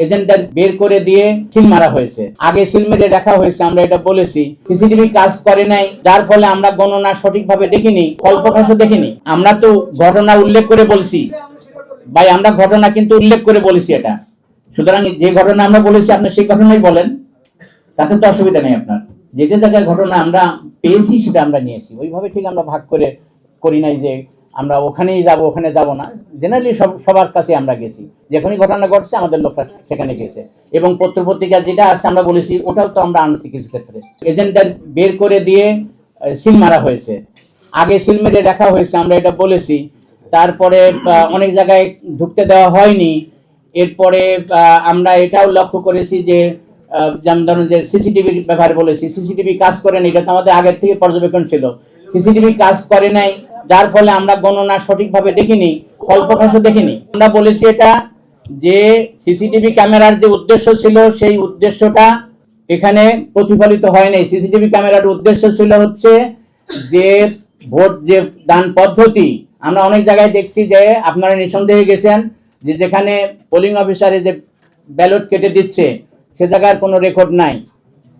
এজেন্টদের বের করে দিয়ে সিল মারা হয়েছে। আগে সিল মেরে রাখা হয়েছে, আমরা এটা বলেছি। সিসিটিভি কাজ করে নাই, যার ফলে আমরা গণনা সঠিকভাবে দেখিনি, ফল প্রকাশও দেখিনি। আমরা তো ঘটনা উল্লেখ করে বলছি ভাই, আমরা ঘটনা কিন্তু উল্লেখ করে বলেছি এটা। সুতরাং যে ঘটনা আমরা বলেছি আপনি সেই ঘটনাই বলেন, তাতে তো অসুবিধা নেই আপনার। যে যে জায়গায় ঘটনা আমরা পেয়েছি সেটা আমরা নিয়েছি, ওইভাবে ঠিক আমরা ভাগ করে করি নাই যে আমরা ওখানেই যাব ওখানে যাব না। জেনারেলি সবার কাছে আমরা গেছি, যেখানে ঘটনা ঘটছে আমাদের লোকটা সেখানে গেছে। এবং পত্রপত্রিকা যেটা আছে আমরা বলেছি ওটাও তো আমরা আনছি কিছু ক্ষেত্রে। এজেন্টদের বের করে দিয়ে সিল মারা হয়েছে। আগে সিল মেরে রাখা হয়েছে, আমরা এটা বলেছি। তারপরে অনেক জায়গায় ঢুকতে দেওয়া হয়নি। এরপরে আমরা এটাও লক্ষ্য করেছি যে যেমন ধরুন যে সিসিটিভির ব্যাপারে বলেছি, সিসিটিভি কাজ করে নাই, এটা তো আমাদের আগের থেকে পর্যবেক্ষণ ছিল। সিসিটিভি কাজ করে নাই, যার ফলে আমরা গণনা সঠিকভাবে দেখিনি, ফল প্রকাশও দেখিনি। আমরা বলেছি এটা যে সিসিটিভি ক্যামেরার যে উদ্দেশ্য ছিল সেই উদ্দেশ্যটা এখানে প্রতিফলিত হয় নাই। সিসিটিভি ক্যামেরার উদ্দেশ্য ছিল হচ্ছে যে ভোট যে দান পদ্ধতি, আমরা অনেক জায়গায় দেখছি যে আপনারা নিঃসন্দেহে গেছেন যে যেখানে পোলিং অফিসারে যে ব্যালট কেটে দিচ্ছে সে জায়গার কোনো রেকর্ড নাই।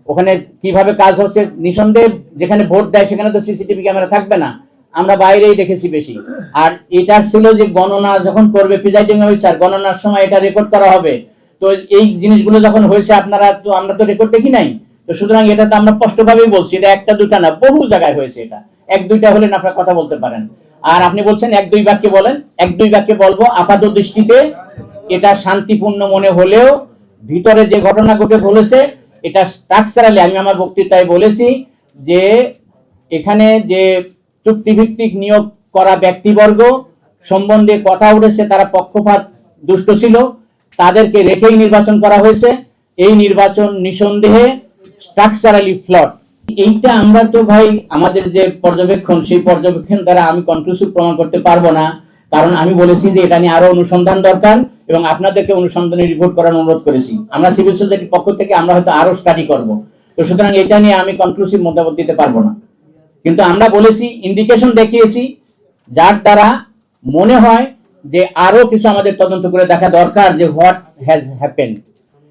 ওখানে কিভাবে কাজ হচ্ছে নিঃসন্দেহে যেখানে ভোট দেয় সেখানে তো সিসিটিভি ক্যামেরা থাকবে না, আমরা বাইরেই দেখেছি বেশি। আর এটা ছিল যে গণনা যখন করবে প্রিজাইডিং অফিসার, গণনার সময় এটা রেকর্ড করা হবে। তো এই জিনিসগুলো যখন হয়েছে আপনারা তো, আমরা তো রেকর্ড দেখি নাই। তো সুতরাং এটা তো আমরা স্পষ্টভাবেই বলছি, এটা একটা দুটা না, বহু জায়গায় হয়েছে। এটা এক দুইটা হলে না আপনারা কথা বলতে পারেন। আর আপনি বলছেন এক দুই বাক্যে বলেন, এক দুই বাক্যে বলবো। আপাত দৃষ্টিতে এটা শান্তিপূর্ণ মনে হলেও ভিতরে যে ঘটনা ঘটে বলেছে এটা স্ট্রাকচারালি, আমি আমার বক্তৃতায় বলেছি যে এখানে যে চুক্তিভিত্তিক নিয়োগ করা ব্যক্তিবর্গ সম্বন্ধে কথা উঠেছে তারা পক্ষপাত দুষ্ট ছিল, তাদেরকে রেখেই নির্বাচন করা হয়েছে। এই নির্বাচন নিঃসন্দেহে স্ট্রাকচারালি ফ্লড। এইটা আমরা তো ভাই আমাদের যে পর্যবেক্ষণ, সেই পর্যবেক্ষণ দ্বারা আমি কনক্লুসিভ প্রমাণ করতে পারবো না, কারণ আমি বলেছি যে এটা নিয়ে আরো অনুসন্ধান দরকার এবং আপনাদেরকে অনুসন্ধানের রিপোর্ট করার অনুরোধ করেছি। আমরা সিভিল সোসাইটির পক্ষ থেকে আমরা হয়তো আরো স্টাডি করব। তো সুতরাং এটা নিয়ে আমি কনক্লুসিভ মতামত দিতে পারবো না, কিন্তু আমরা বলেছি, ইন্ডিকেশন দেখিয়েছি যার দ্বারা মনে হয় যে আরো কিছু আমাদের তদন্ত করে দেখা দরকার, যে হোয়াট হ্যাজ হ্যাপেন,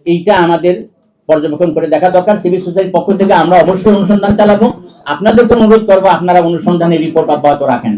এইটা আমাদের পর্যবেক্ষণ করে দেখা দরকার। সিভিল সোসাইটির পক্ষ থেকে আমরা অবশ্যই অনুসন্ধান চালাবো। আপনাদেরকে অনুরোধ করবো আপনারা অনুসন্ধানের রিপোর্ট অব্যাহত রাখেন।